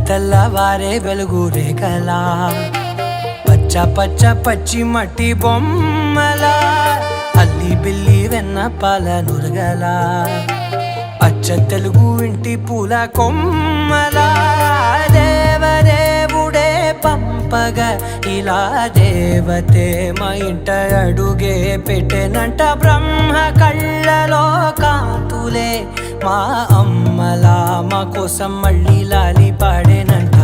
తెల్లవారే వెలుగు రేఖలా పచ్చ పచ్చ పచ్చి మట్టి బొమ్మలా అల్లి బిల్లి వెన్న పాల నురగలా అచ్చ తెలుగు ఇంటి పూల కొమ్మలా దేవదేవుడే పంపగా ఇలా దేవతే మా ఇంట అడుగే పెట్టెనంట బ్రహ్మ కళ్ళలో కాంతులే మా అమ్మలా మా కోసం మళ్ళీ లాలి పాడేనంట.